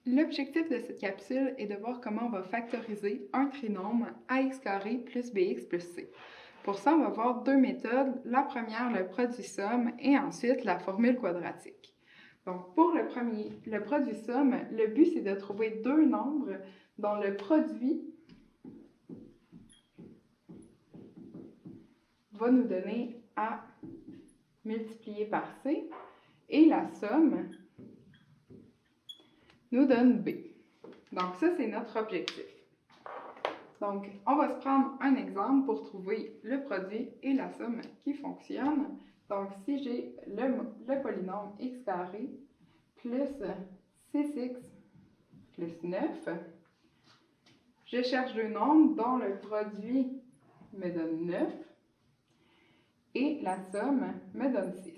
L'objectif de cette capsule est de voir comment on va factoriser un trinôme ax carré plus bx plus c. Pour ça, on va voir deux méthodes. La première, le produit somme, et ensuite la formule quadratique. Donc, pour le produit somme, le but, c'est de trouver deux nombres dont le produit va nous donner A multiplié par C, et la somme nous donne B. Donc, ça, c'est notre objectif. Donc, on va se prendre un exemple pour trouver le produit et la somme qui fonctionnent. Donc, si j'ai le polynôme x carré plus 6x plus 9, je cherche deux nombres dont le produit me donne 9 et la somme me donne 6.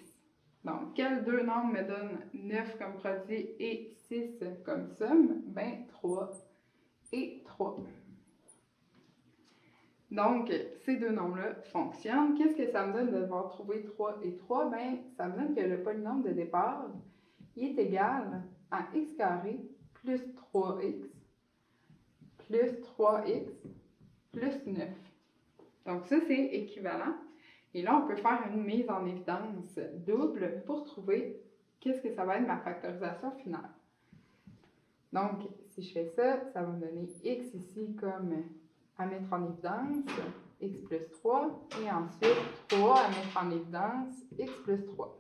Donc, quels deux nombres me donnent 9 comme produit et 6 comme somme? Ben, 3 et 3. Donc, ces deux nombres-là fonctionnent. Qu'est-ce que ça me donne de devoir trouver 3 et 3? Ben, ça me donne que le polynôme de départ est égal à x carré plus 3x plus 3x plus 9. Donc, ça, c'est équivalent. Et là, on peut faire une mise en évidence double pour trouver qu'est-ce que ça va être ma factorisation finale. Donc, si je fais ça, ça va me donner x ici comme à mettre en évidence, x plus 3, et ensuite 3 à mettre en évidence, x plus 3.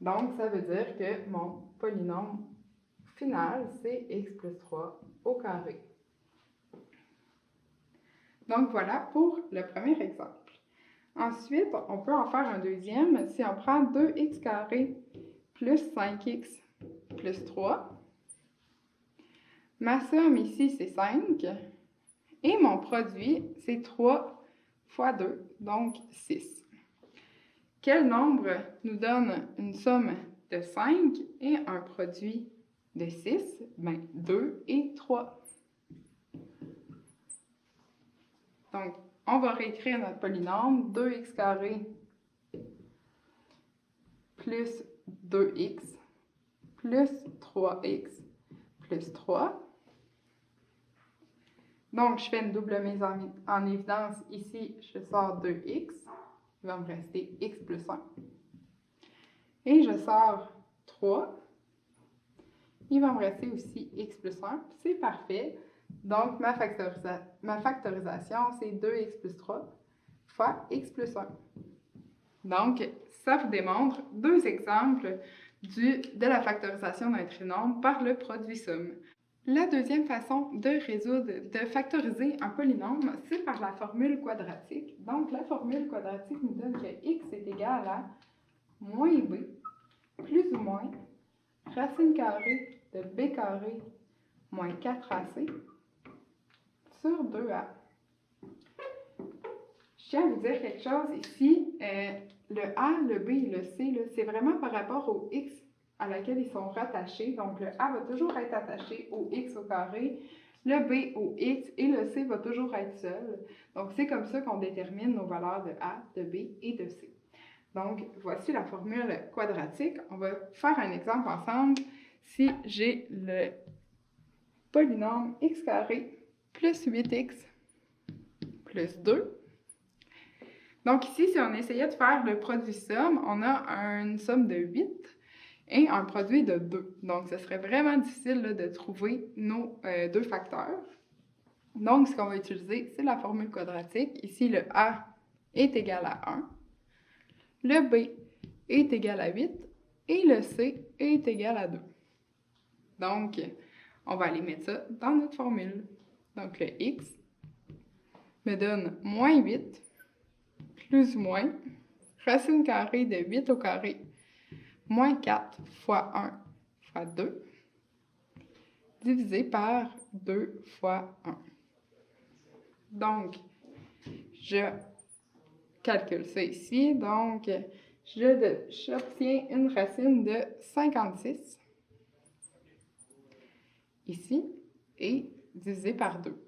Donc, ça veut dire que mon polynôme final, c'est x plus 3 au carré. Donc, voilà pour le premier exemple. Ensuite, on peut en faire un deuxième si on prend 2x carré plus 5x plus 3. Ma somme ici, c'est 5. Et mon produit, c'est 3 fois 2, donc 6. Quel nombre nous donne une somme de 5 et un produit de 6? Bien, 2 et 3. Donc, on va réécrire notre polynôme 2x carré plus 2x plus 3x plus 3. Donc, je fais une double mise en évidence. Ici, je sors 2x. Il va me rester x plus 1. Et je sors 3. Il va me rester aussi x plus 1. C'est parfait. Donc, ma factorisation, c'est 2x plus 3 fois x plus 1. Donc, ça vous démontre deux exemples de la factorisation d'un trinôme par le produit somme. La deuxième façon de factoriser un polynôme, c'est par la formule quadratique. Donc, la formule quadratique nous donne que x est égal à moins b plus ou moins racine carrée de b carré moins 4ac sur 2a. Je tiens à vous dire quelque chose ici. Le a, le b et le c, c'est vraiment par rapport au x à laquelle ils sont rattachés. Donc, le a va toujours être attaché au x au carré, le b au x et le c va toujours être seul. Donc, c'est comme ça qu'on détermine nos valeurs de a, de b et de c. Donc, voici la formule quadratique. On va faire un exemple ensemble. Si j'ai le polynôme x carré plus 8x plus 2. Donc ici, si on essayait de faire le produit somme, on a une somme de 8 et un produit de 2. Donc, ce serait vraiment difficile là, de trouver nos deux facteurs. Donc, ce qu'on va utiliser, c'est la formule quadratique. Ici, le a est égal à 1, le b est égal à 8 et le c est égal à 2. Donc, on va aller mettre ça dans notre formule. Donc, le x me donne moins 8 plus ou moins racine carrée de 8 au carré moins 4 fois 1 fois 2 divisé par 2 fois 1. Donc, je calcule ça ici. Donc, j'obtiens une racine de 56 ici et divisé par 2.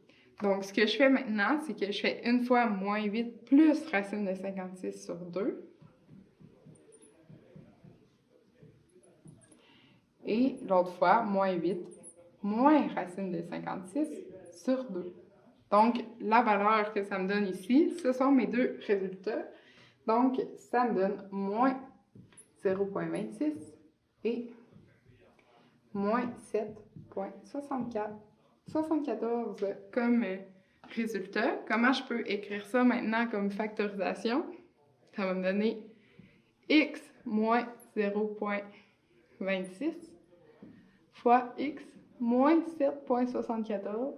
Donc, ce que je fais maintenant, c'est que je fais une fois moins 8 plus racine de 56 sur 2. Et l'autre fois, moins 8 moins racine de 56 sur 2. Donc, la valeur que ça me donne ici, ce sont mes deux résultats. Donc, ça me donne moins 0,26 et moins 7,74 comme résultat. Comment je peux écrire ça maintenant comme factorisation? Ça va me donner x moins 0,26 fois x moins 7,74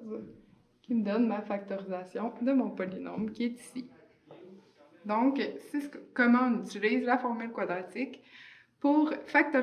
qui me donne ma factorisation de mon polynôme qui est ici. Donc, c'est comment on utilise la formule quadratique pour factoriser